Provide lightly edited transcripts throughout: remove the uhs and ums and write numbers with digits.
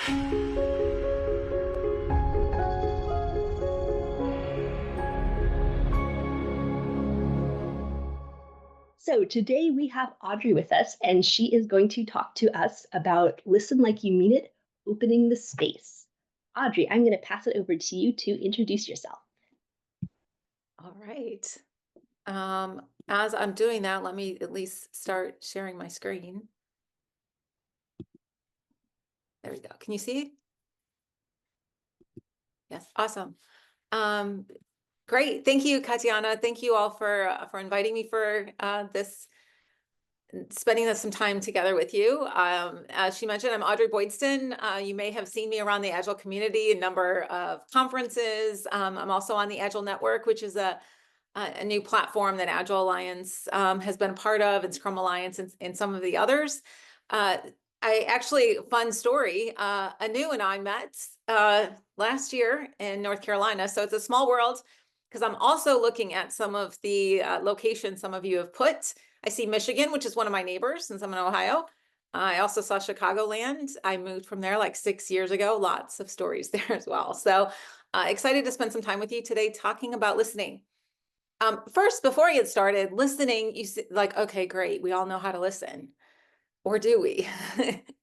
So today we have Audrey with us, and she is going to talk to us about Listen Like You Mean It, opening the space. Audrey, I'm going to pass it over to you to introduce yourself. All right. As I'm doing that, let me at least start sharing my screen. There we go. Can you see? Yes, awesome. Great. Thank you, Katiana. Thank you all for inviting me for this, spending some time together with you. As she mentioned, I'm Audrey Boydston. You may have seen me around the Agile community, a number of conferences. I'm also on the Agile Network, which is a new platform that Agile Alliance has been a part of, and Scrum Alliance and some of the others. Fun story, Anu and I met last year in North Carolina. So it's a small world, because I'm also looking at some of the locations some of you have put. I see Michigan, which is one of my neighbors since I'm in Ohio. I also saw Chicagoland. I moved from there like 6 years ago. Lots of stories there as well. So excited to spend some time with you today talking about listening. First, before I get started, listening, you see, like, okay, great. We all know how to listen. Or do we?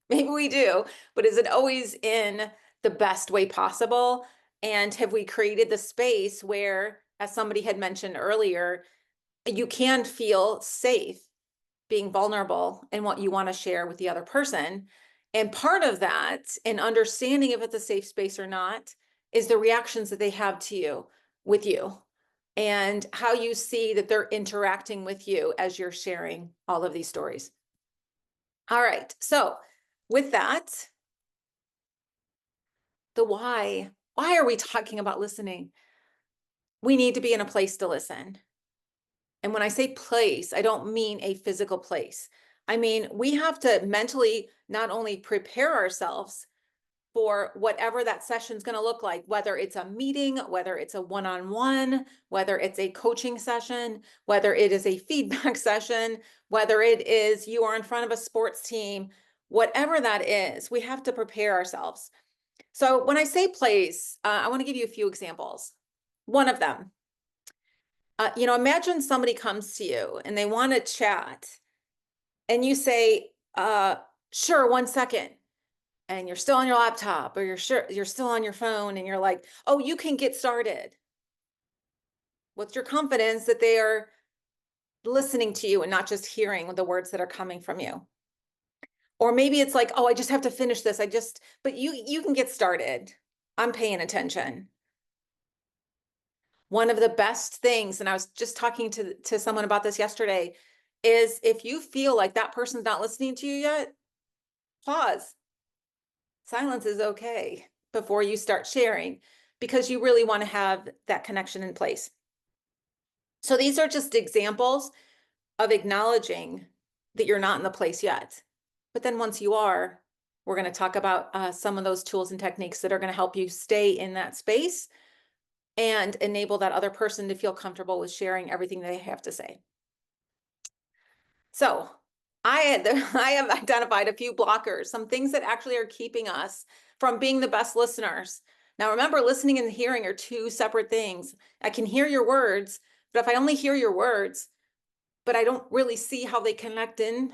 Maybe we do, but is it always in the best way possible? And have we created the space where, as somebody had mentioned earlier, you can feel safe being vulnerable in what you want to share with the other person? And part of that, in understanding if it's a safe space or not, is the reactions that they have to you, with you, and how you see that they're interacting with you as you're sharing all of these stories. All right, so with that, the why. Why are we talking about listening? We need to be in a place to listen. And when I say place, I don't mean a physical place. I mean, we have to mentally not only prepare ourselves for whatever that session is going to look like, whether it's a meeting, whether it's a one-on-one, whether it's a coaching session, whether it is a feedback session, whether it is you are in front of a sports team, whatever that is, we have to prepare ourselves. So when I say place, I want to give you a few examples. One of them, imagine somebody comes to you and they want to chat, and you say, sure, 1 second. And you're still on your laptop, or you're still on your phone, and you're like, oh, you can get started. What's your confidence that they are listening to you and not just hearing the words that are coming from you? Or maybe it's like, oh, I just have to finish this. But you can get started. I'm paying attention. One of the best things, and I was just talking to someone about this yesterday, is if you feel like that person's not listening to you yet, pause. Silence is okay before you start sharing, because you really want to have that connection in place. So these are just examples of acknowledging that you're not in the place yet. But then once you are, we're going to talk about some of those tools and techniques that are going to help you stay in that space and enable that other person to feel comfortable with sharing everything they have to say. So I have identified a few blockers, some things that actually are keeping us from being the best listeners. Now, remember, listening and hearing are two separate things. I can hear your words, but if I only hear your words, but I don't really see how they connect in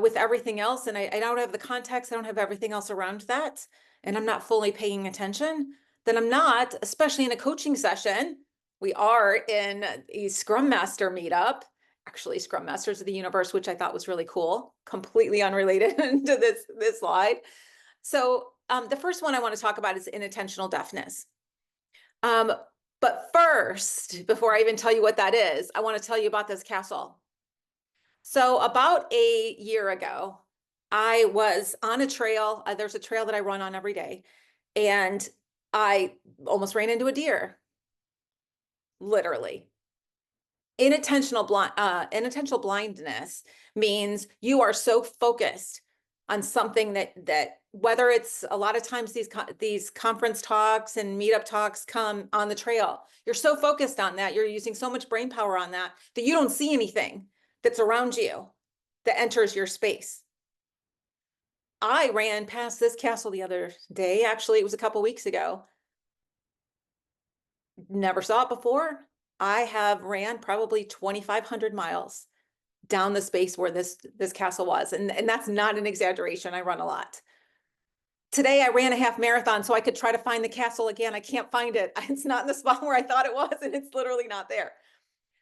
with everything else, and I don't have the context, I don't have everything else around that, and I'm not fully paying attention, then I'm not, especially in a coaching session. We are in a Scrum Master meetup, actually Scrum Masters of the Universe, which I thought was really cool, completely unrelated to this slide. So the first one I want to talk about is inattentional deafness. But first, before I even tell you what that is, I want to tell you about this castle. So about a year ago, I was on a trail. There's a trail that I run on every day, and I almost ran into a deer, literally. Inattentional blindness means you are so focused on something that whether it's a lot of times these conference talks and meetup talks come on the trail, you're so focused on that, you're using so much brain power on that you don't see anything that's around you that enters your space. I ran past this castle the other day. Actually, it was a couple weeks ago. Never saw it before. I have ran probably 2,500 miles down the space where this castle was. And that's not an exaggeration. I run a lot. Today I ran a half marathon so I could try to find the castle again. I can't find it. It's not in the spot where I thought it was, and it's literally not there.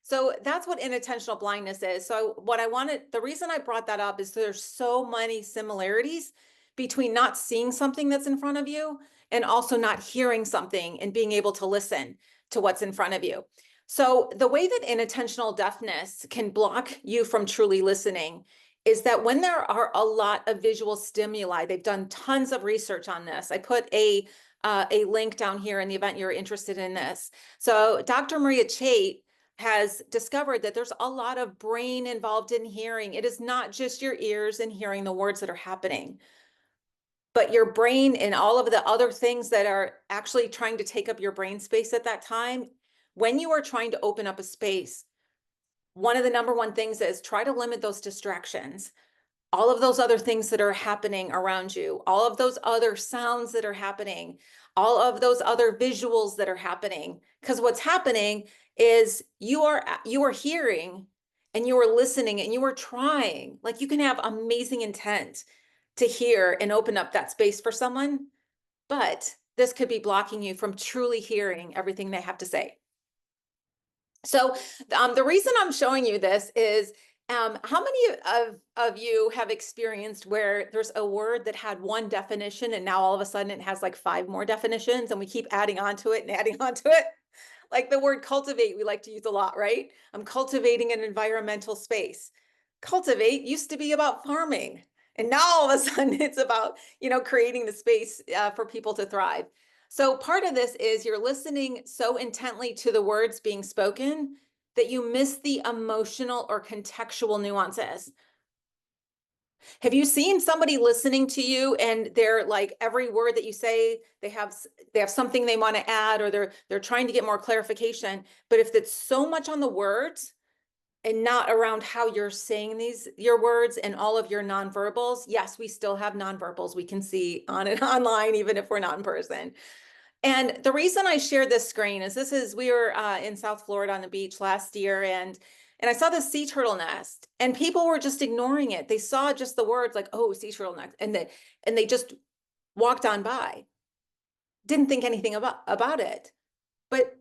So that's what inattentional blindness is. So what I wanted, the reason I brought that up is there's so many similarities between not seeing something that's in front of you and also not hearing something and being able to listen to what's in front of you. So the way that inattentional deafness can block you from truly listening is that when there are a lot of visual stimuli, they've done tons of research on this. I put a link down here in the event you're interested in this. So Dr. Maria Chait has discovered that there's a lot of brain involved in hearing. It is not just your ears and hearing the words that are happening, but your brain and all of the other things that are actually trying to take up your brain space at that time. When you are trying to open up a space, one of the number one things is try to limit those distractions. All of those other things that are happening around you, all of those other sounds that are happening, all of those other visuals that are happening. Because what's happening is you are hearing and you are listening and you are trying. Like, you can have amazing intent to hear and open up that space for someone, but this could be blocking you from truly hearing everything they have to say. So the reason I'm showing you this is, how many of you have experienced where there's a word that had one definition and now all of a sudden it has like 5 more definitions, and we keep adding on to it and adding on to it? Like the word cultivate, we like to use a lot, right? I'm cultivating an environmental space. Cultivate used to be about farming, and now all of a sudden it's about, creating the space for people to thrive. So part of this is you're listening so intently to the words being spoken that you miss the emotional or contextual nuances. Have you seen somebody listening to you and they're like, every word that you say, they have something they want to add, or they're trying to get more clarification, but if it's so much on the words and not around how you're saying your words and all of your nonverbals? Yes, we still have nonverbals we can see on and online, even if we're not in person. And the reason I shared this screen is we were in South Florida on the beach last year, and I saw this sea turtle nest, and people were just ignoring it. They saw just the words like, "Oh, sea turtle nest," and they just walked on by. Didn't think anything about it. But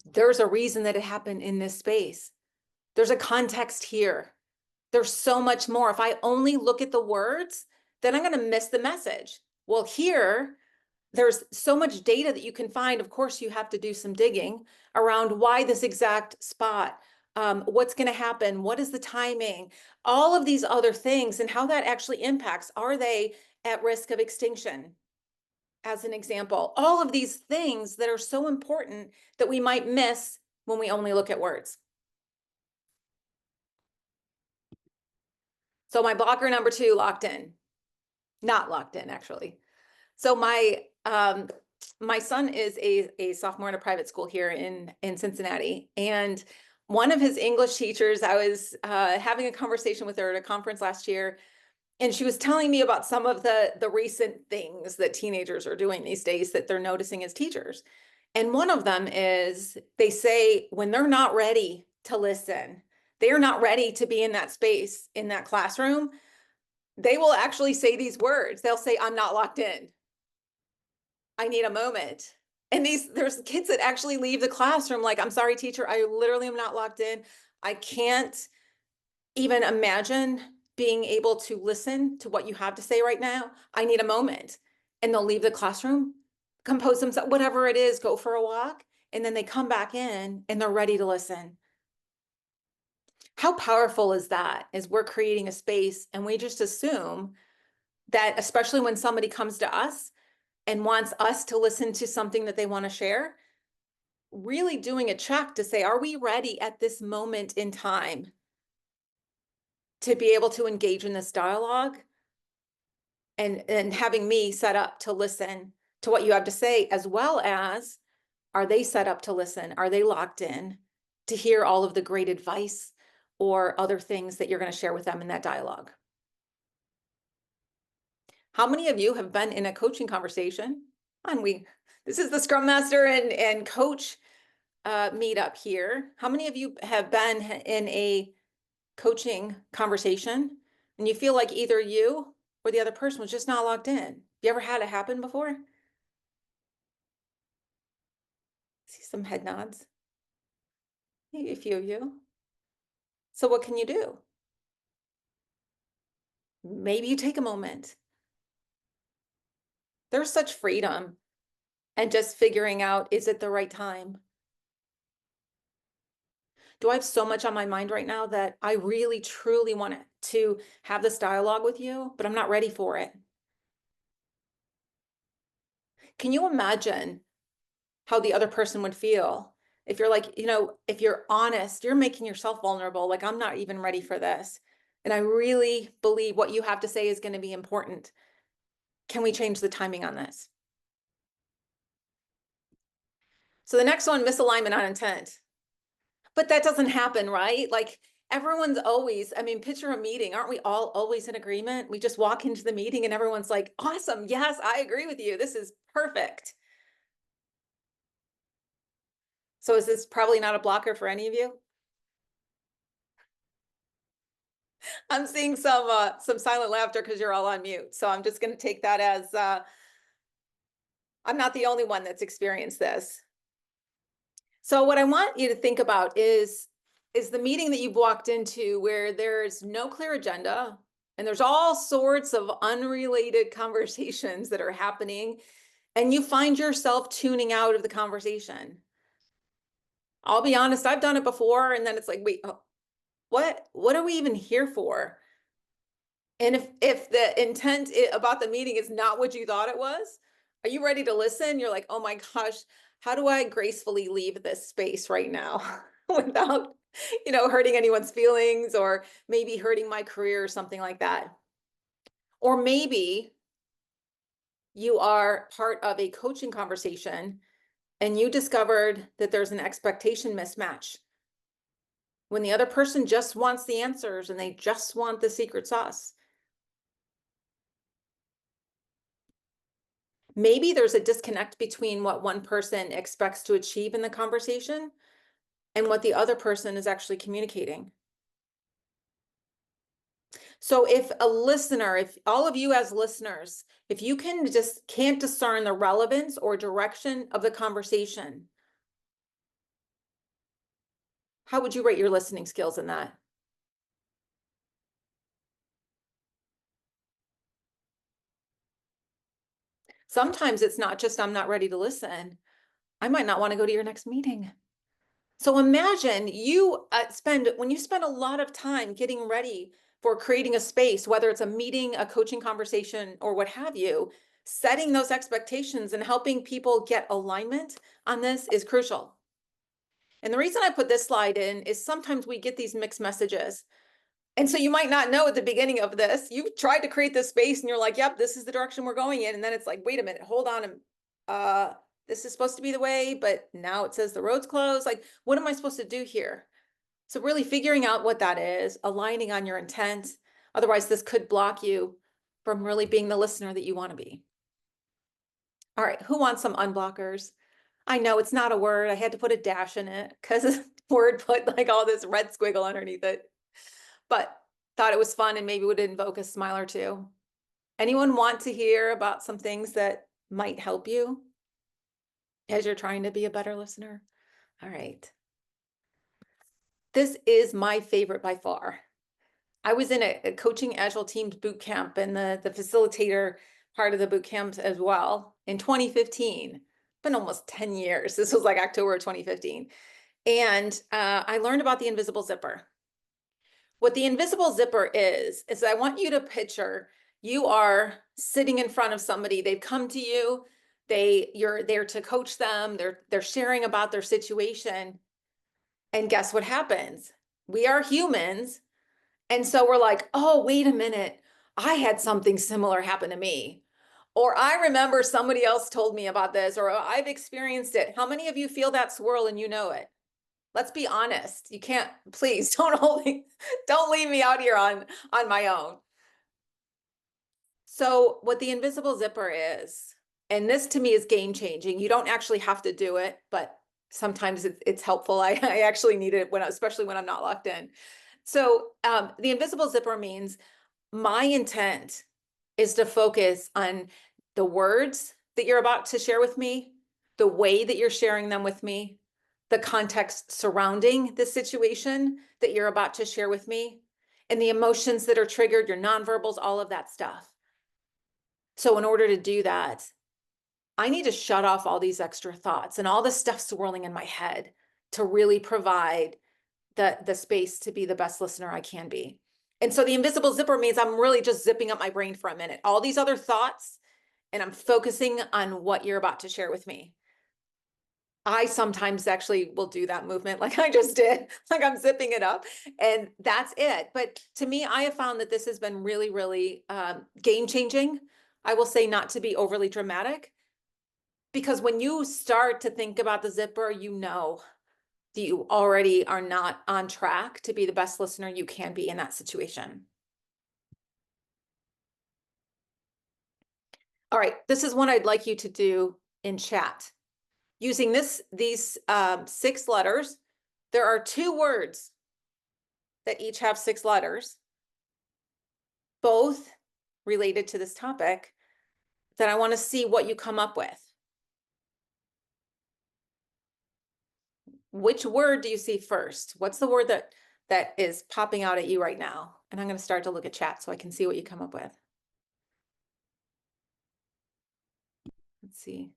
there's a reason that it happened in this space. There's a context here. There's so much more. If I only look at the words, then I'm going to miss the message. Well, here, there's so much data that you can find. Of course, you have to do some digging around why this exact spot, what's going to happen, what is the timing, all of these other things, and how that actually impacts. Are they at risk of extinction? As an example, all of these things that are so important that we might miss when we only look at words. So my blocker number 2, locked in. Not locked in, actually. So my son is a sophomore in a private school here in Cincinnati, and one of his English teachers, I was having a conversation with her at a conference last year, and she was telling me about some of the recent things that teenagers are doing these days that they're noticing as teachers. And one of them is, they say when they're not ready to listen, they are not ready to be in that space, in that classroom, they will actually say these words. They'll say, "I'm not locked in. I need a moment." And there's kids that actually leave the classroom like, "I'm sorry, teacher, I literally am not locked in. I can't even imagine being able to listen to what you have to say right now. I need a moment." And they'll leave the classroom, compose themselves, whatever it is, go for a walk, and then they come back in and they're ready to listen. How powerful is that? Is we're creating a space and we just assume that, especially when somebody comes to us and wants us to listen to something that they want to share, really doing a check to say, are we ready at this moment in time to be able to engage in this dialogue, and having me set up to listen to what you have to say, as well as, are they set up to listen? Are they locked in to hear all of the great advice or other things that you're going to share with them in that dialogue? How many of you have been in a coaching conversation? And this is the Scrum Master and Coach meetup here. How many of you have been in a coaching conversation and you feel like either you or the other person was just not locked in? You ever had it happen before? See some head nods. Maybe a few of you. So what can you do? Maybe you take a moment. There's such freedom and just figuring out, is it the right time? Do I have so much on my mind right now that I really truly want to have this dialogue with you, but I'm not ready for it? Can you imagine how the other person would feel if you're like, if you're honest, you're making yourself vulnerable, like, I'm not even ready for this. And I really believe what you have to say is going to be important. Can we change the timing on this? So the next one, misalignment on intent. But that doesn't happen, right? Like, everyone's always, I mean, picture a meeting. Aren't we all always in agreement? We just walk into the meeting and everyone's like, awesome. Yes, I agree with you. This is perfect. So is this probably not a blocker for any of you? I'm seeing some silent laughter because you're all on mute. So I'm just going to take that as I'm not the only one that's experienced this. So what I want you to think about is the meeting that you've walked into where there's no clear agenda and there's all sorts of unrelated conversations that are happening, and you find yourself tuning out of the conversation. I'll be honest, I've done it before, and then it's like, wait, what are we even here for? And if the intent about the meeting is not what you thought it was, are you ready to listen? You're like, oh my gosh, how do I gracefully leave this space right now without, hurting anyone's feelings or maybe hurting my career or something like that? Or maybe you are part of a coaching conversation and you discovered that there's an expectation mismatch when the other person just wants the answers and they just want the secret sauce. Maybe there's a disconnect between what one person expects to achieve in the conversation and what the other person is actually communicating. So if all of you as listeners, if you can't discern the relevance or direction of the conversation, how would you rate your listening skills in that? Sometimes it's not just I'm not ready to listen. I might not want to go to your next meeting. So imagine when you spend a lot of time getting ready for creating a space, whether it's a meeting, a coaching conversation, or what have you, setting those expectations and helping people get alignment on this is crucial. And the reason I put this slide in is sometimes we get these mixed messages. And so you might not know at the beginning of this, you've tried to create this space and you're like, yep, this is the direction we're going in. And then it's like, wait a minute, hold on. This is supposed to be the way, but now it says the road's closed. Like, what am I supposed to do here? So really figuring out what that is, aligning on your intent. Otherwise, this could block you from really being the listener that you want to be. All right, who wants some unblockers? I know it's not a word. I had to put a dash in it because the word put like all this red squiggle underneath it. But thought it was fun and maybe would invoke a smile or two. Anyone want to hear about some things that might help you as you're trying to be a better listener? All right. This is my favorite by far. I was in a coaching agile teams boot camp and the facilitator part of the boot camp as well in 2015. Been almost 10 years. This was like October of 2015. And I learned about the invisible zipper. What the invisible zipper is I want you to picture you are sitting in front of somebody. They've come to you. You're there to coach them. They're sharing about their situation. And guess what happens? We are humans. And so we're like, oh, wait a minute. I had something similar happen to me. Or I remember somebody else told me about this, or I've experienced it. How many of you feel that swirl and you know it? Let's be honest. You can't, please don't leave me out here on my own. So what the invisible zipper is, and this to me is game changing. You don't actually have to do it, but sometimes it's helpful. I actually need it especially when I'm not locked in. So the invisible zipper means my intent is to focus on the words that you're about to share with me, the way that you're sharing them with me, the context surrounding the situation that you're about to share with me, and the emotions that are triggered, your nonverbals, all of that stuff. So in order to do that, I need to shut off all these extra thoughts and all the stuff swirling in my head to really provide the space to be the best listener I can be. And so the invisible zipper means I'm really just zipping up my brain for a minute. All these other thoughts, and I'm focusing on what you're about to share with me. I sometimes actually will do that movement like I just did, like I'm zipping it up, and that's it. But to me, I have found that this has been really, really game changing. I will say not to be overly dramatic, because when you start to think about the zipper, you know that you already are not on track to be the best listener you can be in that situation. All right, this is one I'd like you to do in chat. Using these 6 letters, there are 2 words that each have 6 letters, both related to this topic, that I want to see what you come up with. Which word do you see first? What's the word that is popping out at you right now? And I'm going to start to look at chat so I can see what you come up with. Let's see.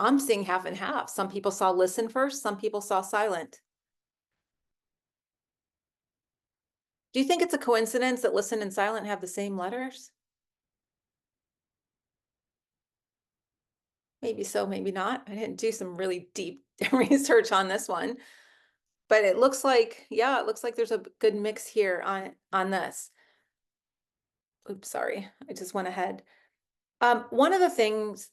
I'm seeing half and half. Some people saw listen first, some people saw silent. Do you think it's a coincidence that listen and silent have the same letters? Maybe so, maybe not. I didn't do some really deep research on this one, but it looks like, yeah, it looks like there's a good mix here on this. Oops, sorry, I just went ahead. One of the things,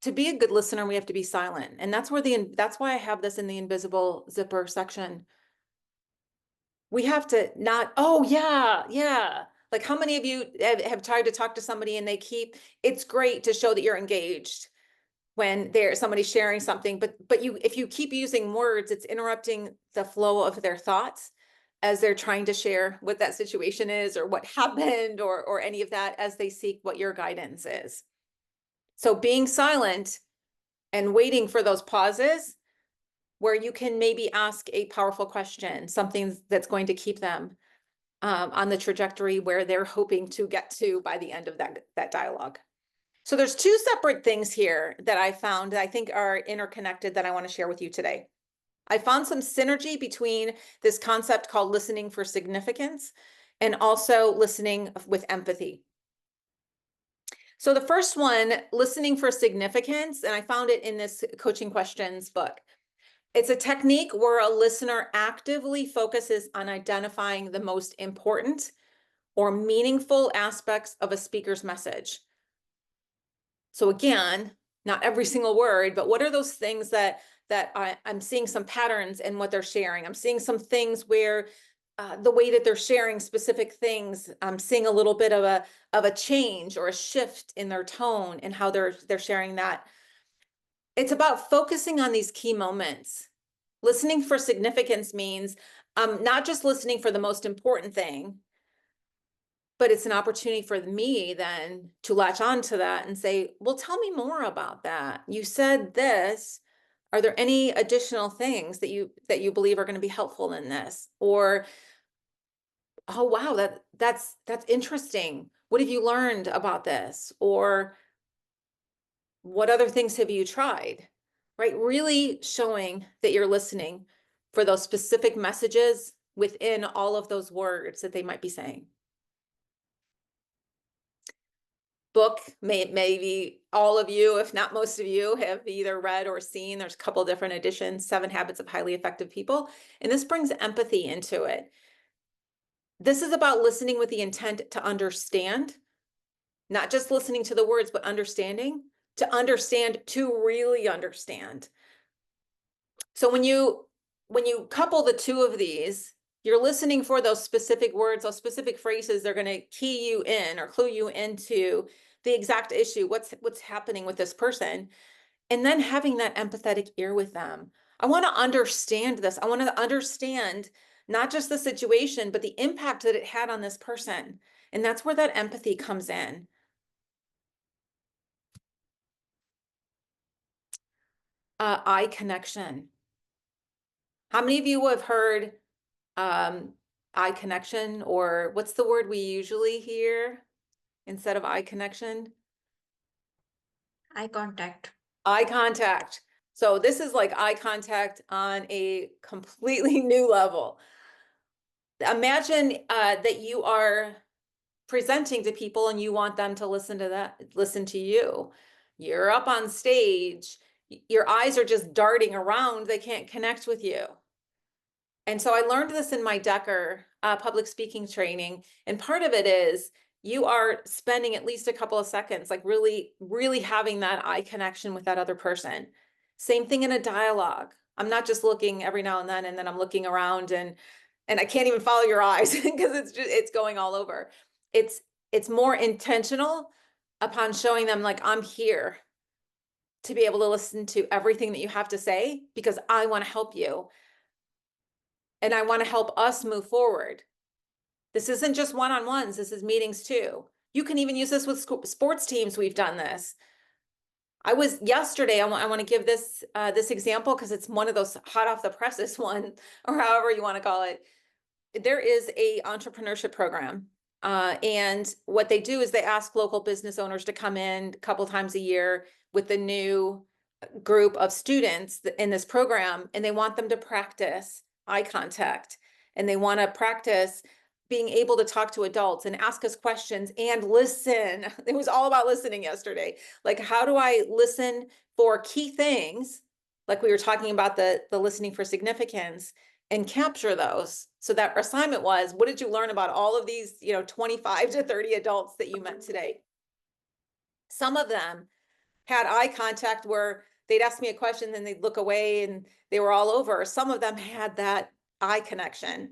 to be a good listener, we have to be silent. And that's why I have this in the invisible zipper section. We have to not, oh yeah, yeah. Like how many of you have tried to talk to somebody and it's great to show that you're engaged when somebody's sharing something, but if you keep using words, it's interrupting the flow of their thoughts as they're trying to share what that situation is or what happened or any of that as they seek what your guidance is. So being silent and waiting for those pauses where you can maybe ask a powerful question, something that's going to keep them on the trajectory where they're hoping to get to by the end of that dialogue. So there's 2 separate things here that I found that I think are interconnected that I want to share with you today. I found some synergy between this concept called listening for significance and also listening with empathy. So the first one, listening for significance, and I found it in this Coaching Questions book. It's a technique where a listener actively focuses on identifying the most important or meaningful aspects of a speaker's message. So again, not every single word, but what are those things that I'm seeing some patterns in what they're sharing? I'm seeing some things where the way that they're sharing specific things, I'm seeing a little bit of a change or a shift in their tone and how they're sharing that. It's about focusing on these key moments. Listening for significance means not just listening for the most important thing, but it's an opportunity for me then to latch on to that and say, well, tell me more about that. You said this. Are there any additional things that you believe are going to be helpful in this? Or, oh, wow, that's interesting. What have you learned about this? Or what other things have you tried? Right? Really showing that you're listening for those specific messages within all of those words that they might be saying. Book, maybe all of you, if not most of you, have either read or seen. There's a couple different editions, 7 Habits of Highly Effective People, and this brings empathy into it. This is about listening with the intent to understand, not just listening to the words, but understanding to understand, to really understand. So when you couple the two of these, you're listening for those specific words, those specific phrases. They're going to key you in or clue you into the exact issue, what's happening with this person, and then having that empathetic ear with them. I want to understand this. I want to understand not just the situation, but the impact that it had on this person. And that's where that empathy comes in. Eye connection. How many of you have heard eye connection, or what's the word we usually hear instead of eye connection? Eye contact. Eye contact. So this is like eye contact on a completely new level. Imagine that you are presenting to people and you want them to listen to you. You're up on stage, your eyes are just darting around, they can't connect with you. And so I learned this in my Decker public speaking training. And part of it is you are spending at least a couple of seconds, like really, really having that eye connection with that other person. Same thing in a dialogue. I'm not just looking every now and then I'm looking around and I can't even follow your eyes because it's going all over. It's more intentional upon showing them like, I'm here to be able to listen to everything that you have to say because I want to help you. And I want to help us move forward. This isn't just one-on-ones, this is meetings too. You can even use this with sports teams. We've done this. I was yesterday, I want to give this this example because it's one of those hot off the presses one, or however you want to call it. There is a entrepreneurship program. And what they do is they ask local business owners to come in a couple times a year with the new group of students in this program, and they want them to practice eye contact, and they want to practice being able to talk to adults and ask us questions and listen. It was all about listening yesterday. Like, how do I listen for key things? Like we were talking about the listening for significance, and capture those. So that assignment was, what did you learn about all of these, 25 to 30 adults that you met today? Some of them had eye contact where they'd ask me a question, then they'd look away and they were all over. Some of them had that eye connection.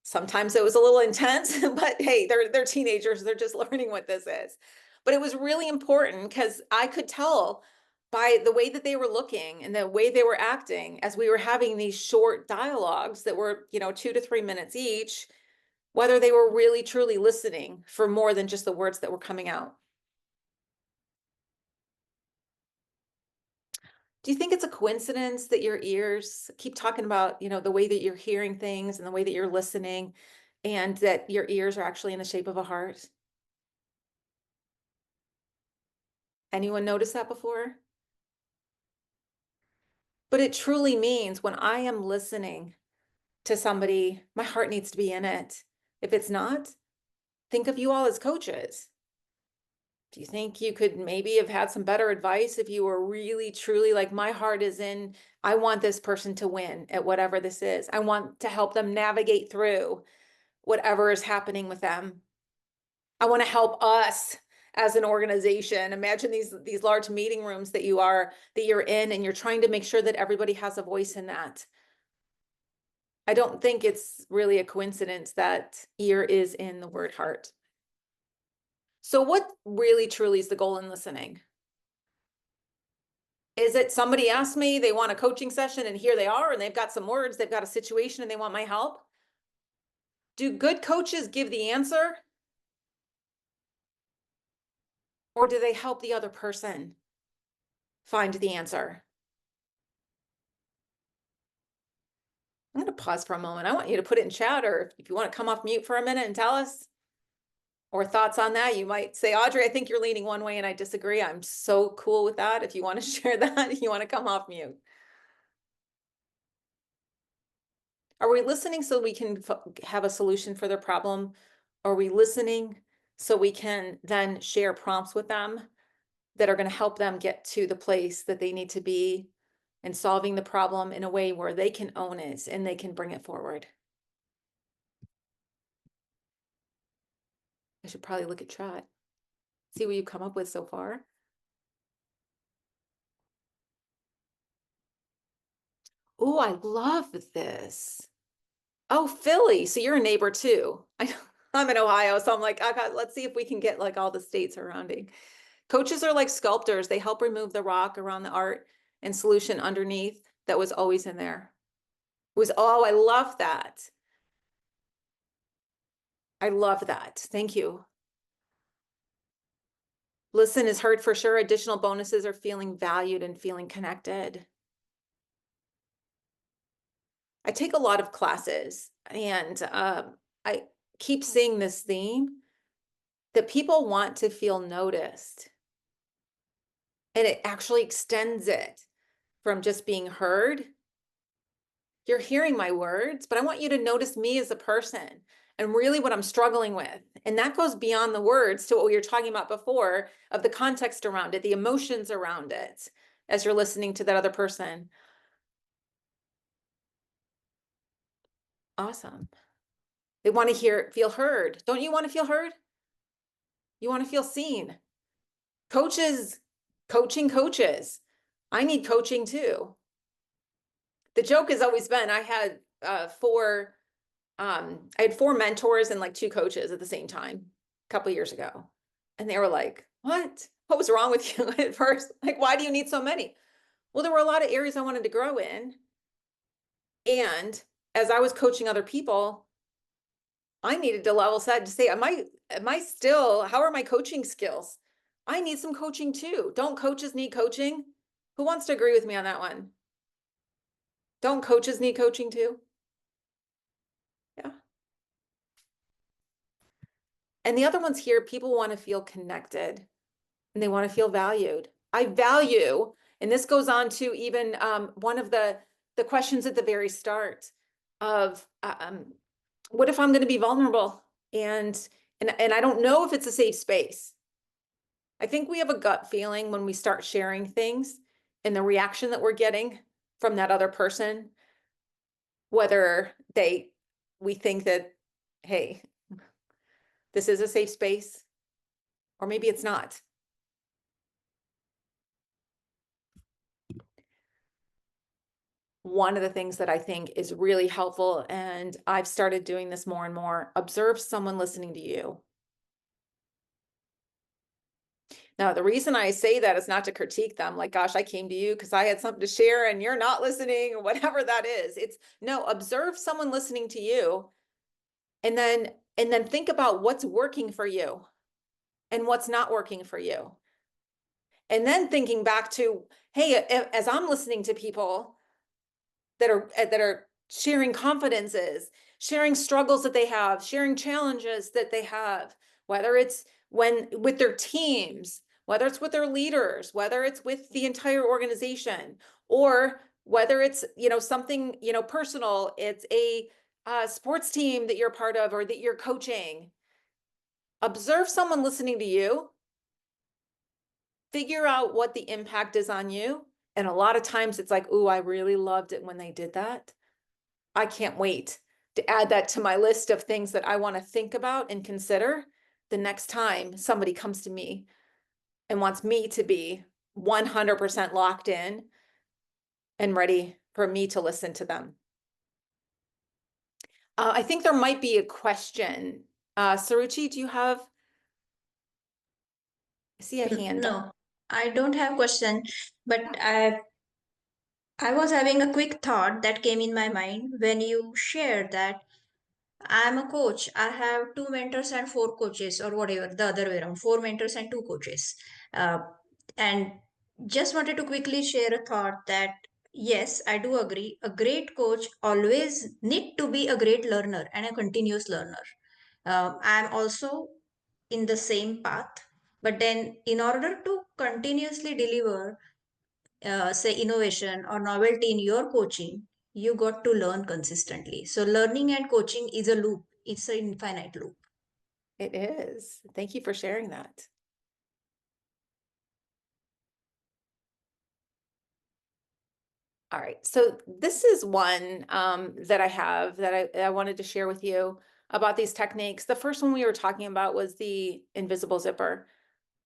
Sometimes it was a little intense, but hey, they're teenagers. They're just learning what this is. But it was really important because I could tell by the way that they were looking and the way they were acting as we were having these short dialogues that were, 2 to 3 minutes each, whether they were really truly listening for more than just the words that were coming out. Do you think it's a coincidence that your ears keep talking about, the way that you're hearing things and the way that you're listening, and that your ears are actually in the shape of a heart? Anyone notice that before? But it truly means when I am listening to somebody, my heart needs to be in it. If it's not, think of you all as coaches. Do you think you could maybe have had some better advice if you were really, truly like, my heart is in, I want this person to win at whatever this is. I want to help them navigate through whatever is happening with them. I want to help us as an organization. Imagine these large meeting rooms that you're in, and you're trying to make sure that everybody has a voice in that. I don't think it's really a coincidence that ear is in the word heart. So what really truly is the goal in listening? Is it somebody asked me, they want a coaching session, and here they are, and they've got some words, they've got a situation, and they want my help? Do good coaches give the answer? Or do they help the other person find the answer? I'm going to pause for a moment. I want you to put it in chat, or if you want to come off mute for a minute and tell us, or thoughts on that. You might say, Audrey, I think you're leaning one way and I disagree. I'm so cool with that. If you want to share that, you want to come off mute. Are we listening so we can have a solution for their problem? Are we listening so we can then share prompts with them that are going to help them get to the place that they need to be, and solving the problem in a way where they can own it and they can bring it forward? I should probably look at chat, see what you come up with so far. Oh, I love this. Oh, Philly. So you're a neighbor too. I'm in Ohio, so I'm like, let's see if we can get like all the states surrounding. Coaches are like sculptors. They help remove the rock around the art and solution underneath that was always in there. Oh, I love that. I love that. Thank you. Listen is heard for sure. Additional bonuses are feeling valued and feeling connected. I take a lot of classes and I keep seeing this theme that people want to feel noticed. And it actually extends it from just being heard. You're hearing my words, but I want you to notice me as a person and really what I'm struggling with. And that goes beyond the words to what we were talking about before of the context around it, the emotions around it, as you're listening to that other person. Awesome. They want to feel heard. Don't you want to feel heard? You want to feel seen. Coaches, coaching coaches. I need coaching too. The joke has always been I had four mentors and like 2 coaches at the same time a couple years ago. And they were like, what was wrong with you at first? Like, why do you need so many? Well, there were a lot of areas I wanted to grow in. And as I was coaching other people, I needed to level set to say, am I still, how are my coaching skills? I need some coaching too. Don't coaches need coaching? Who wants to agree with me on that one? Don't coaches need coaching too? Yeah. And the other ones here, people want to feel connected and they want to feel valued. I value, and this goes on to even one of the questions at the very start of what if I'm going to be vulnerable and I don't know if it's a safe space. I think we have a gut feeling when we start sharing things and the reaction that we're getting from that other person, whether we think that, hey, this is a safe space, or maybe it's not. One of the things that I think is really helpful, and I've started doing this more and more, observe someone listening to you. Now, the reason I say that is not to critique them, like, gosh, I came to you because I had something to share and you're not listening or whatever that is. It's no, observe someone listening to you and then think about what's working for you and what's not working for you. And then thinking back to, hey, as I'm listening to people that are sharing confidences, sharing struggles that they have, sharing challenges that they have, whether it's with their teams, whether it's with their leaders, whether it's with the entire organization, or whether it's, something, personal, it's a sports team that you're part of or that you're coaching. Observe someone listening to you, figure out what the impact is on you. And a lot of times it's like, ooh, I really loved it when they did that. I can't wait to add that to my list of things that I want to think about and consider the next time somebody comes to me and wants me to be 100% locked in and ready for me to listen to them. I think there might be a question. Saruchi, do you have? I see a hand. No, I don't have question, but I was having a quick thought that came in my mind when you shared that I'm a coach. I have 2 mentors and 4 coaches, or whatever, the other way around, 4 mentors and 2 coaches. Uh, and just wanted to quickly share a thought that yes, I do agree. A great coach always need to be a great learner and a continuous learner. I'm also in the same path, but then in order to continuously deliver, say, innovation or novelty in your coaching, you got to learn consistently. So learning and coaching is a loop. It's an infinite loop. It is. Thank you for sharing that. All right, so this is one that I have that I wanted to share with you about these techniques. The first one we were talking about was the invisible zipper.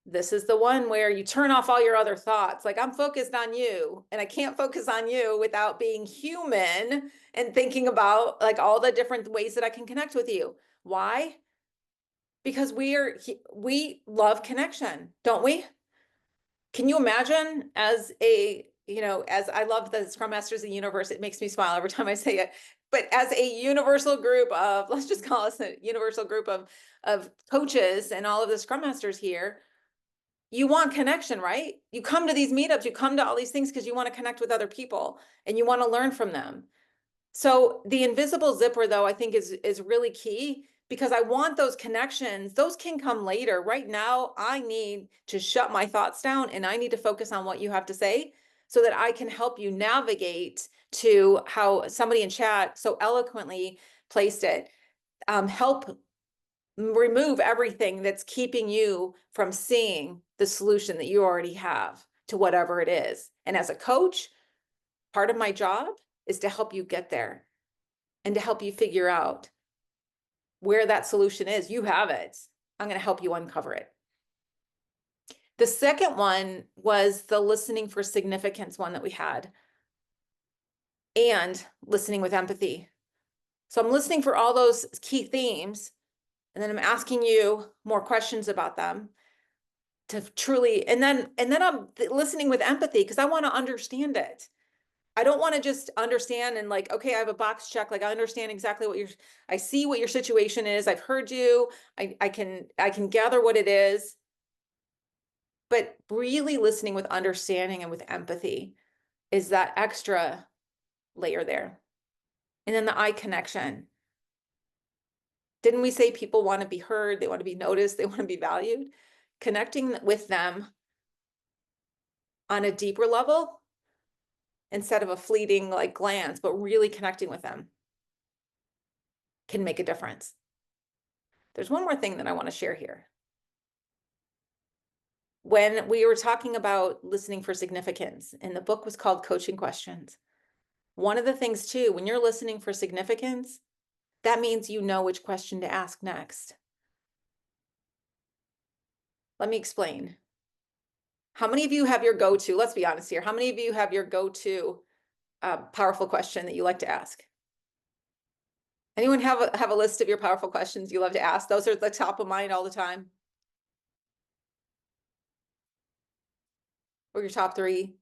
This is the one where you turn off all your other thoughts. Like, I'm focused on you, and I can't focus on you without being human and thinking about like all the different ways that I can connect with you. Why? Because we love connection, don't we? Can you imagine as a, as I love the Scrum Masters of the Universe, it makes me smile every time I say it, but as a universal group of, let's just call us a universal group of coaches and all of the Scrum Masters here, you want connection, right? You come to these meetups, you come to all these things because you want to connect with other people and you want to learn from them. So the invisible zipper, though, I think is really key, because I want those connections. Those can come later. Right now, I need to shut my thoughts down and I need to focus on what you have to say so that I can help you navigate to how somebody in chat so eloquently placed it. Help remove everything that's keeping you from seeing the solution that you already have to whatever it is. And as a coach, part of my job is to help you get there and to help you figure out where that solution is. You have it. I'm going to help you uncover it. The second one was the listening for significance one that we had, and listening with empathy. So I'm listening for all those key themes, and then I'm asking you more questions about them to truly, and then I'm listening with empathy because I want to understand it. I don't want to just understand and like, okay, I have a box check. Like, I understand exactly what I see what your situation is. I've heard you. I can gather what it is. But really listening with understanding and with empathy is that extra layer there. And then the eye connection. Didn't we say people want to be heard? They want to be noticed. They want to be valued. Connecting with them on a deeper level instead of a fleeting like glance, but really connecting with them can make a difference. There's one more thing that I want to share here. When we were talking about listening for significance, and the book was called Coaching Questions, one of the things too, when you're listening for significance, that means you know which question to ask next. Let me explain. How many of you have your go-to, let's be honest here, how many of you have your go-to powerful question that you like to ask? Anyone have a list of your powerful questions you love to ask? Those are the top of mind all the time. Or your top three?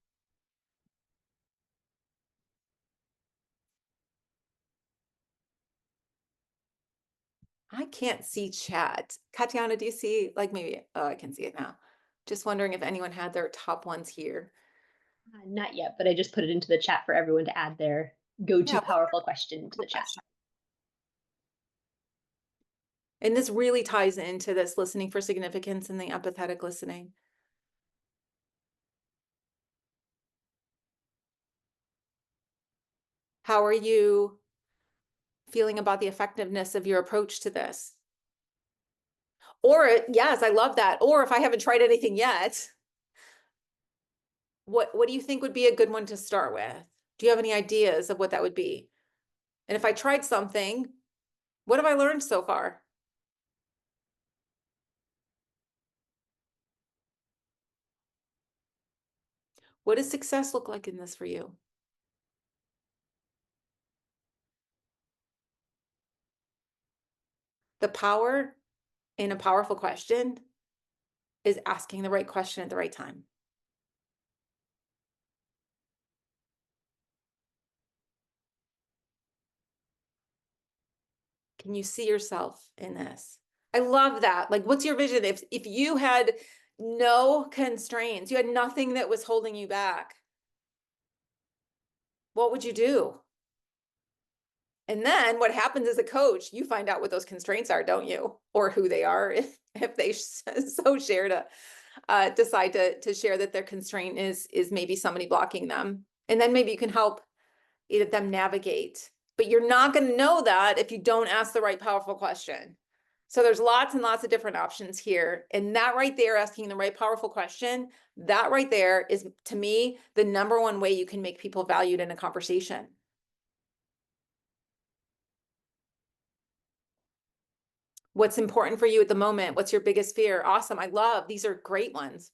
I can't see chat. Katiana, do you see, like maybe, oh, I can see it now. Just wondering if anyone had their top ones here. Not yet, but I just put it into the chat for everyone to add their go-to powerful question into the chat. And this really ties into this listening for significance and the empathetic listening. How are you feeling about the effectiveness of your approach to this? Or, yes, I love that. Or if I haven't tried anything yet, what do you think would be a good one to start with? Do you have any ideas of what that would be? And if I tried something, what have I learned so far? What does success look like in this for you? The power in a powerful question is asking the right question at the right time. Can you see yourself in this? I love that. Like, what's your vision? If you had no constraints, you had nothing that was holding you back, what would you do? And then what happens as a coach, you find out what those constraints are, don't you? Or who they are, if they so share to decide to share that their constraint is maybe somebody blocking them. And then maybe you can help them navigate. But you're not going to know that if you don't ask the right powerful question. So there's lots and lots of different options here. And that right there, asking the right powerful question, that right there is, to me, the number one way you can make people valued in a conversation. What's important for you at the moment? What's your biggest fear? Awesome. I love, these are great ones.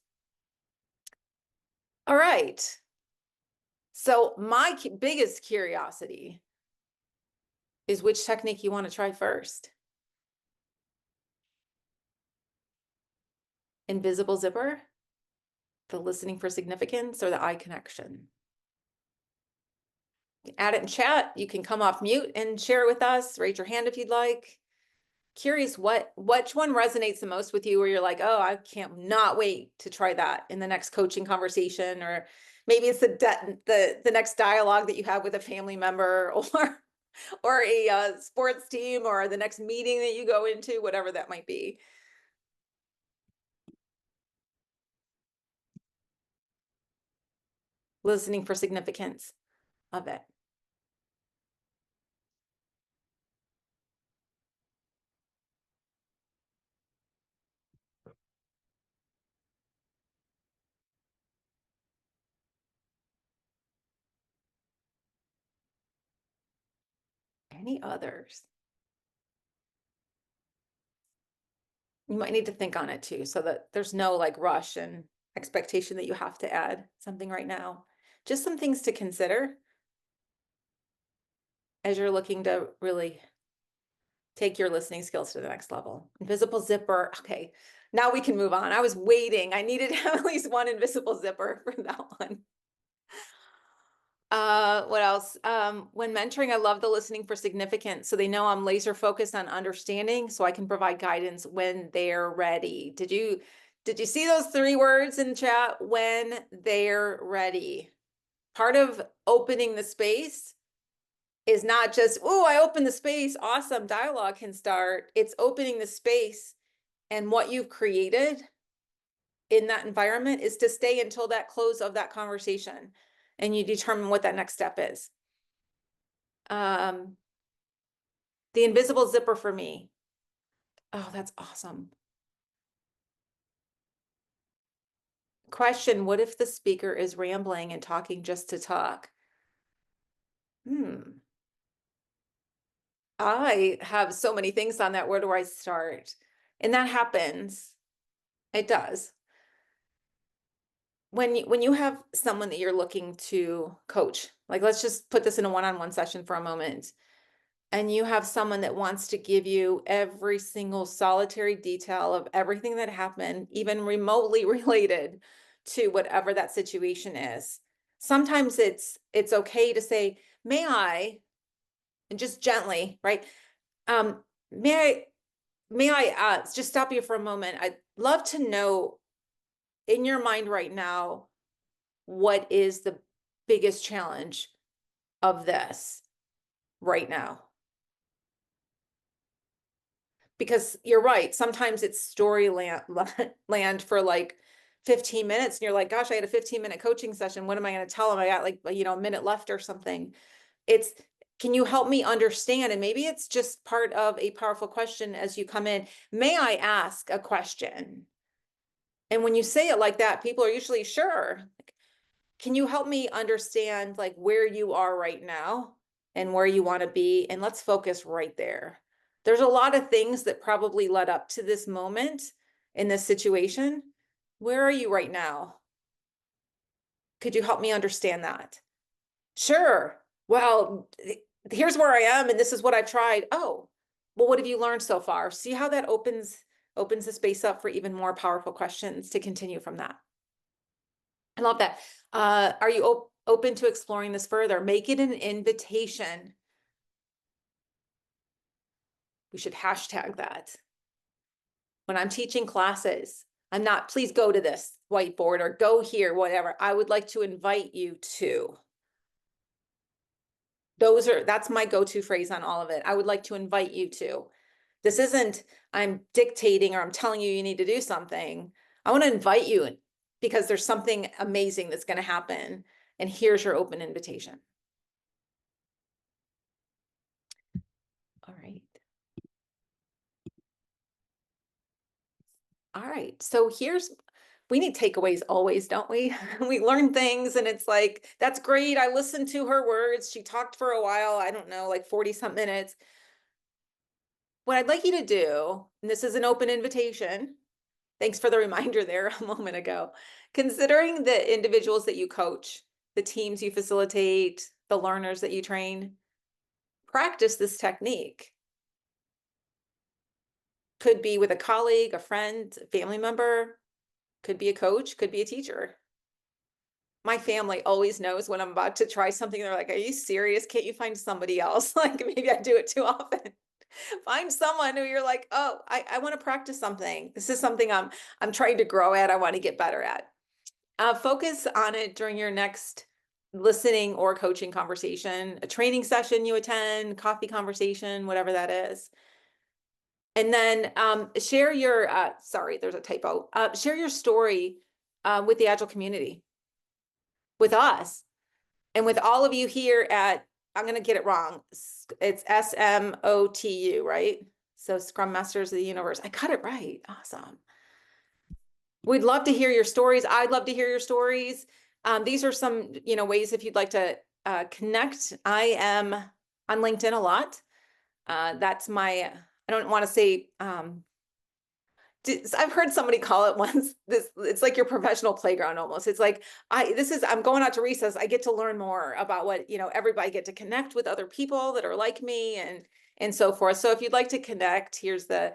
All right. So my biggest curiosity is which technique you want to try first. Invisible zipper, the listening for significance, or the eye connection? Add it in chat. You can come off mute and share it with us. Raise your hand if you'd like. Curious which one resonates the most with you, where you're like, oh, I can't not wait to try that in the next coaching conversation, or maybe it's the next dialogue that you have with a family member, or a sports team, or the next meeting that you go into, whatever that might be. Listening for significance of it. Any others? You might need to think on it too, so that there's no like rush and expectation that you have to add something right now. Just some things to consider as you're looking to really take your listening skills to the next level. Invisible zipper. Okay, now we can move on. I was waiting. I needed to have at least one invisible zipper for that one. What else? When mentoring, I love the listening for significance. So they know I'm laser focused on understanding, so I can provide guidance when they're ready. Did you see those 3 words in chat? When they're ready. Part of opening the space is not just, oh, I opened the space, awesome, dialogue can start. It's opening the space, and what you've created in that environment is to stay until that close of that conversation, and you determine what that next step is. The invisible zipper for me. Oh, that's awesome. Question, what if the speaker is rambling and talking just to talk? I have so many things on that. Where do I start? And that happens. It does. When you have someone that you're looking to coach, like let's just put this in a one-on-one session for a moment, and you have someone that wants to give you every single solitary detail of everything that happened, even remotely related to whatever that situation is. Sometimes it's okay to say, may I, and just gently, right? May I just stop you for a moment? I'd love to know in your mind right now, what is the biggest challenge of this right now? Because you're right, sometimes it's story land for like 15 minutes, and you're like, gosh, I had a 15-minute coaching session. What am I going to tell them? I got like, a minute left or something. It's, can you help me understand? And maybe it's just part of a powerful question as you come in. May I ask a question? And when you say it like that, people are usually sure. Can you help me understand like where you are right now and where you want to be? And let's focus right there. There's a lot of things that probably led up to this moment in this situation. Where are you right now? Could you help me understand that? Sure. Well, here's where I am, and this is what I've tried. Oh, well, what have you learned so far? See how that opens the space up for even more powerful questions to continue from that. I love that. Are you open to exploring this further? Make it an invitation. We should hashtag that. When I'm teaching classes, I'm not, please go to this whiteboard or go here, whatever. I would like to invite you to. That's my go-to phrase on all of it. I would like to invite you to. This isn't, I'm dictating or I'm telling you need to do something. I want to invite you because there's something amazing that's going to happen. And here's your open invitation. All right. All right. So we need takeaways always, don't we? We learn things and it's like, that's great. I listened to her words. She talked for a while. I don't know, like 40 some minutes. what I'd like you to do, and this is an open invitation, thanks for the reminder there a moment ago, considering the individuals that you coach, the teams you facilitate, the learners that you train, practice this technique. Could be with a colleague, a friend, a family member, could be a coach, could be a teacher. My family always knows when I'm about to try something. They're like, are you serious? Can't you find somebody else? Like maybe I do it too often. Find someone who you're like, oh, I want to practice something. This is something I'm trying to grow at. I want to get better at. Focus on it during your next listening or coaching conversation, a training session you attend, coffee conversation, whatever that is. And then share your, sorry, there's a typo. Share your story with the Agile community, with us, and with all of you here at, I'm going to get it wrong. It's SMOTU, right? So Scrum Masters of the Universe. I got it right. Awesome. We'd love to hear your stories. I'd love to hear your stories. These are some, ways if you'd like to connect. I am on LinkedIn a lot. That's my, I don't want to say, I've heard somebody call it once, it's like your professional playground almost. It's like, I'm going out to recess. I get to learn more about what, everybody get to connect with other people that are like me and so forth. So if you'd like to connect, here's the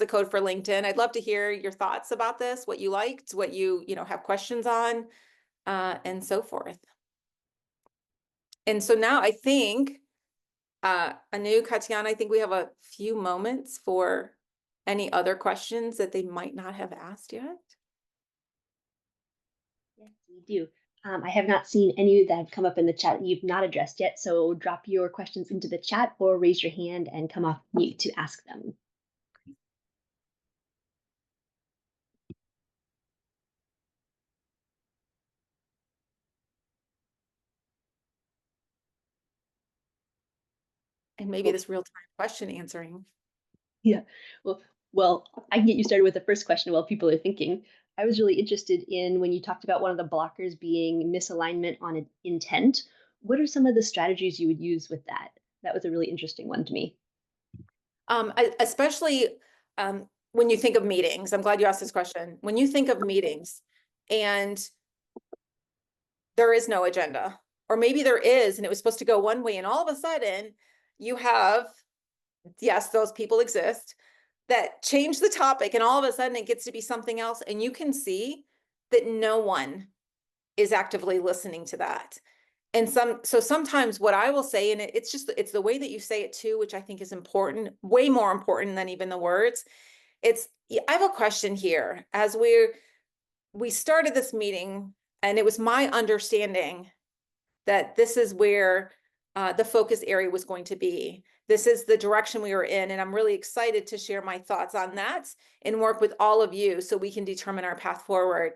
code for LinkedIn. I'd love to hear your thoughts about this, what you liked, what you have questions on, and so forth. And so now I think, Anu, Katiana, I think we have a few moments for any other questions that they might not have asked yet. Yes, we do. I have not seen any that have come up in the chat that you've not addressed yet. So drop your questions into the chat or raise your hand and come off mute to ask them. And maybe this real-time question answering. Yeah, well, I can get you started with the first question while people are thinking. I was really interested in when you talked about one of the blockers being misalignment on intent. What are some of the strategies you would use with that? That was a really interesting one to me. Especially when you think of meetings. I'm glad you asked this question. When you think of meetings and there is no agenda, or maybe there is, and it was supposed to go one way, and all of a sudden you have, yes, those people exist, that change the topic, and all of a sudden it gets to be something else, and you can see that no one is actively listening to that. And so sometimes what I will say, and it's the way that you say it too, which I think is important, way more important than even the words. I have a question here. As we started this meeting, and it was my understanding that this is where the focus area was going to be. This is the direction we were in, and I'm really excited to share my thoughts on that and work with all of you so we can determine our path forward.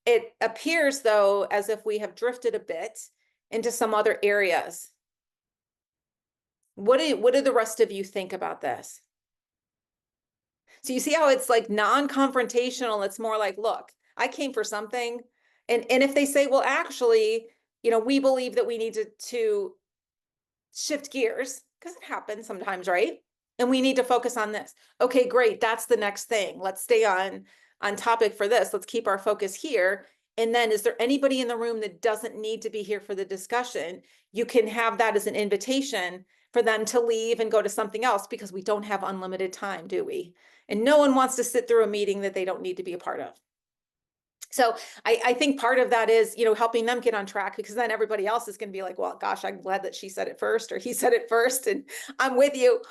It appears, though, as if we have drifted a bit into some other areas. What do the rest of you think about this? So you see how it's like non-confrontational. It's more like, look, I came for something. And if they say, well, actually, we believe that we need to shift gears, because it happens sometimes, right? And we need to focus on this. Okay, great. That's the next thing. Let's stay on topic for this. Let's keep our focus here. And then is there anybody in the room that doesn't need to be here for the discussion? You can have that as an invitation for them to leave and go to something else, because we don't have unlimited time, do we? And no one wants to sit through a meeting that they don't need to be a part of. So I think part of that is, helping them get on track, because then everybody else is going to be like, well, gosh, I'm glad that she said it first, or he said it first, and I'm with you.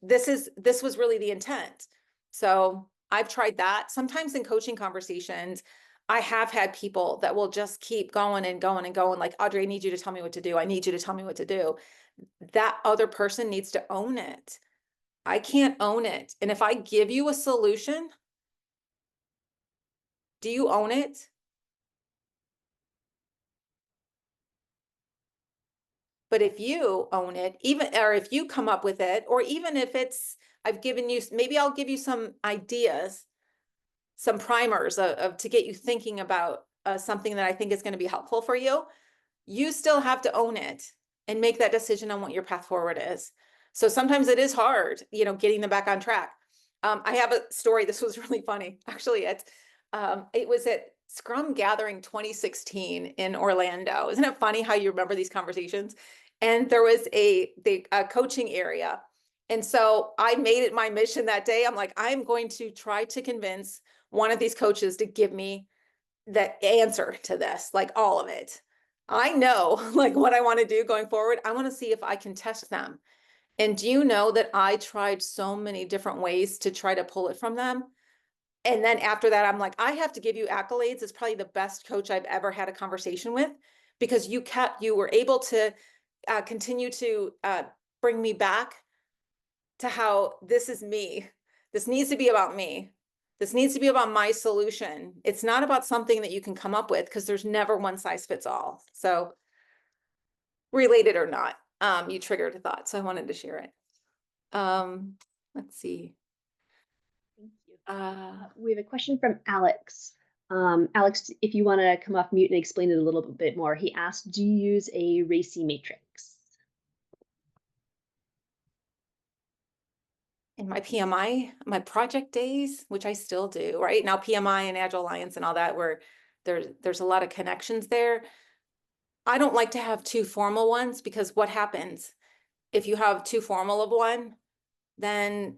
This was really the intent. So I've tried that. Sometimes in coaching conversations, I have had people that will just keep going and going and going, like, Audrey, I need you to tell me what to do. I need you to tell me what to do. That other person needs to own it. I can't own it. And if I give you a solution, do you own it? But if you own it, or if you come up with it, or even if I've given you, maybe I'll give you some ideas, some primers to get you thinking about something that I think is going to be helpful for you. You still have to own it and make that decision on what your path forward is. So sometimes it is hard, getting them back on track. I have a story. This was really funny. Actually, it was at Scrum Gathering 2016 in Orlando. Isn't it funny how you remember these conversations? And there was a coaching area. And so I made it my mission that day. I'm like, I'm going to try to convince one of these coaches to give me the answer to this, like all of it. I know like what I want to do going forward. I want to see if I can test them. And do you know that I tried so many different ways to try to pull it from them? And then after that, I'm like, I have to give you accolades. It's probably the best coach I've ever had a conversation with, because you were able to continue to bring me back to how this is me. This needs to be about me. This needs to be about my solution. It's not about something that you can come up with, because there's never one size fits all. So related or not, you triggered a thought. So I wanted to share it. Let's see. Thank you. We have a question from Alex. Alex, if you want to come off mute and explain it a little bit more, he asked, do you use a RACI matrix? In my PMI, my project days, which I still do, right? Now PMI and Agile Alliance and all that, where there's a lot of connections there. I don't like to have too formal ones, because what happens if you have too formal of one, then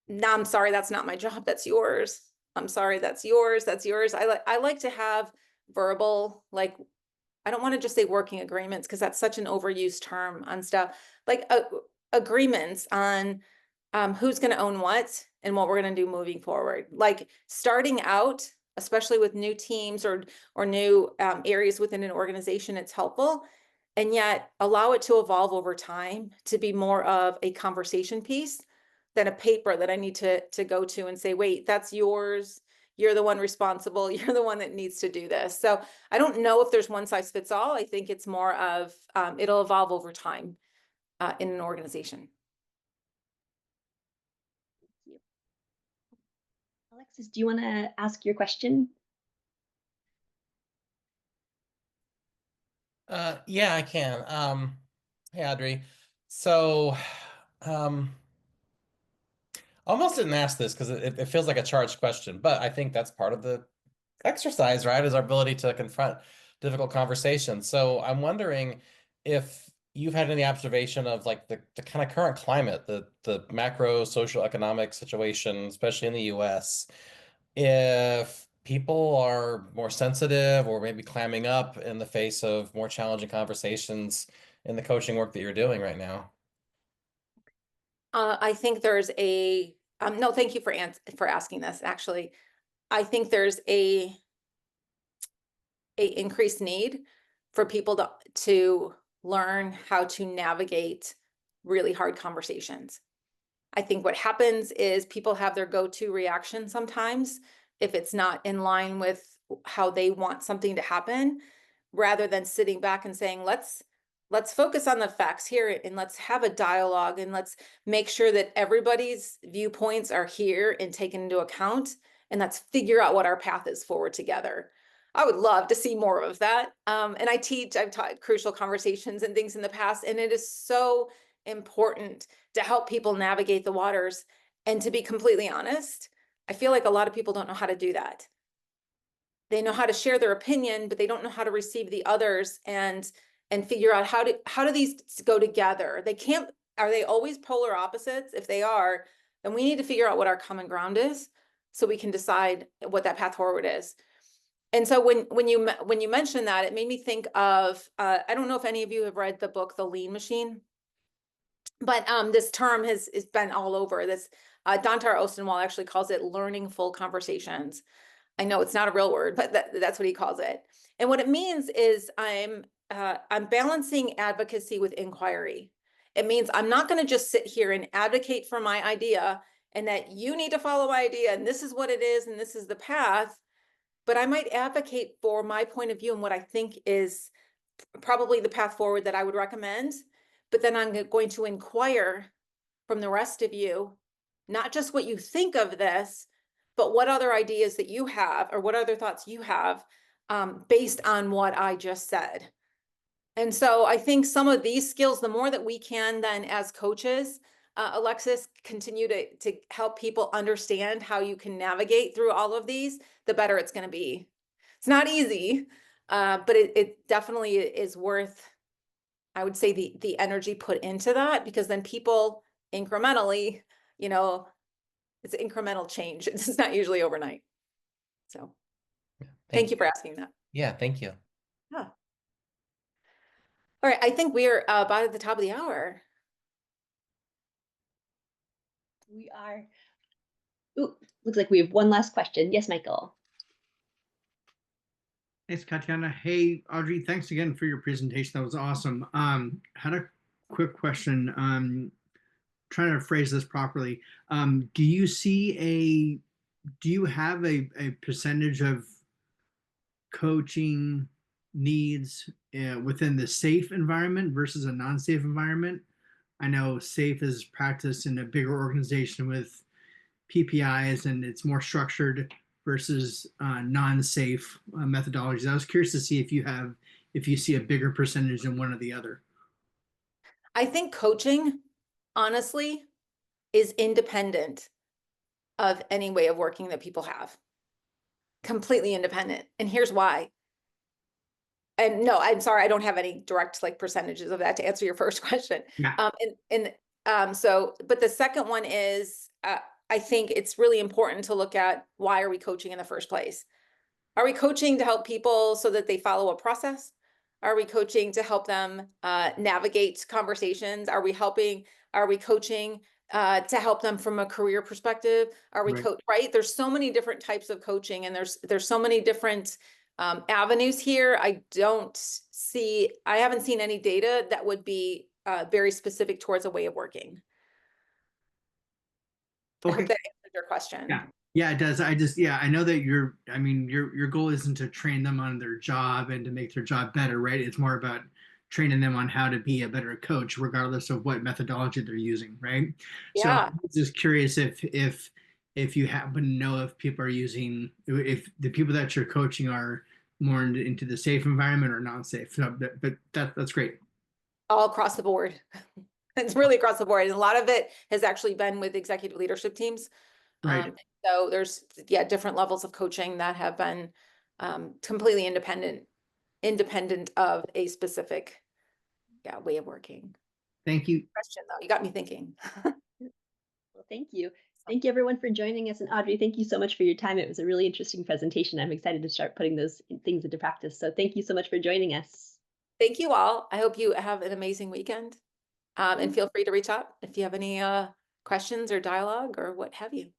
no, I'm sorry, that's not my job, that's yours. I'm sorry, that's yours, that's yours. I like to have verbal, like, I don't want to just say working agreements, because that's such an overused term on stuff, like agreements on who's going to own what and what we're going to do moving forward. Like starting out, especially with new teams or new areas within an organization, it's helpful. And yet allow it to evolve over time to be more of a conversation piece than a paper that I need to go to and say, wait, that's yours. You're the one responsible. You're the one that needs to do this. So I don't know if there's one size fits all. I think it's more of it'll evolve over time in an organization. Thank you. Alexis, do you want to ask your question? Yeah, I can. Hey, Audrey. So, almost didn't ask this because it feels like a charged question, but I think that's part of the exercise, right? Is our ability to confront difficult conversations. So I'm wondering if you've had any observation of like the kind of current climate, the macro social economic situation, especially in the US, if people are more sensitive or maybe clamming up in the face of more challenging conversations in the coaching work that you're doing right now. I think there's a no, thank you for asking this. Actually, I think there's a increased need for people to learn how to navigate really hard conversations. I think what happens is people have their go-to reaction sometimes if it's not in line with how they want something to happen, rather than sitting back and saying, let's focus on the facts here and let's have a dialogue and let's make sure that everybody's viewpoints are here and taken into account, and let's figure out what our path is forward together. I would love to see more of that. And I've taught crucial conversations and things in the past, and it is so important to help people navigate the waters. And to be completely honest, I feel like a lot of people don't know how to do that. They know how to share their opinion, but they don't know how to receive the others and figure out how do these go together. They can't, are they always polar opposites? If they are, then we need to figure out what our common ground is so we can decide what that path forward is. And so when you mentioned that, it made me think of I don't know if any of you have read the book The Lean Machine, but this term has been all over this. Dontar Ostenwald actually calls it learning full conversations. I know it's not a real word, but that's what he calls it. And what it means is I'm balancing advocacy with inquiry. It means I'm not going to just sit here and advocate for my idea and that you need to follow my idea and this is what it is and this is the path, but I might advocate for my point of view and what I think is probably the path forward that I would recommend. But then I'm going to inquire from the rest of you, not just what you think of this, but what other ideas that you have or what other thoughts you have based on what I just said. And so I think some of these skills, the more that we can then as coaches, Alexis, continue to help people understand how you can navigate through all of these, the better it's going to be. It's not easy, but it definitely is worth, I would say, the energy put into that, because then people incrementally, you know, it's incremental change. It's not usually overnight. So thank you for asking that. Yeah, thank you. Yeah. All right, I think we're about at the top of the hour. We are. Ooh, looks like we have one last question. Yes, Michael. Thanks, Katiana. Hey, Audrey, thanks again for your presentation. That was awesome. Had a quick question. Trying to phrase this properly. Do you have a percentage of coaching needs within the safe environment versus a non-safe environment? I know safe is practiced in a bigger organization with PPIs and it's more structured versus non-safe methodologies. I was curious to see if you see a bigger percentage in one or the other. I think coaching, honestly, is independent of any way of working that people have. Completely independent. And here's why. And no, I'm sorry, I don't have any direct like percentages of that to answer your first question. Yeah. But the second one is, I think it's really important to look at, why are we coaching in the first place? Are we coaching to help people so that they follow a process? Are we coaching to help them navigate conversations? Are we coaching to help them from a career perspective? Are we right? There's so many different types of coaching, and there's so many different avenues here. I haven't seen any data that would be very specific towards a way of working. I hope that answered your question. Yeah. Yeah, it does. I know that your goal isn't to train them on their job and to make their job better, right? It's more about training them on how to be a better coach, regardless of what methodology they're using, right? Yeah. So I'm just curious if you happen to know if the people that you're coaching are more into the safe environment or non-safe. So, but that's great. All across the board. It's really across the board. And a lot of it has actually been with executive leadership teams. Right. So there's different levels of coaching that have been completely independent of a specific way of working. Thank you. Question though, you got me thinking. Well, thank you. Thank you everyone for joining us. And Audrey, thank you so much for your time. It was a really interesting presentation. I'm excited to start putting those things into practice. So thank you so much for joining us. Thank you all. I hope you have an amazing weekend. And feel free to reach out if you have any questions or dialogue or what have you.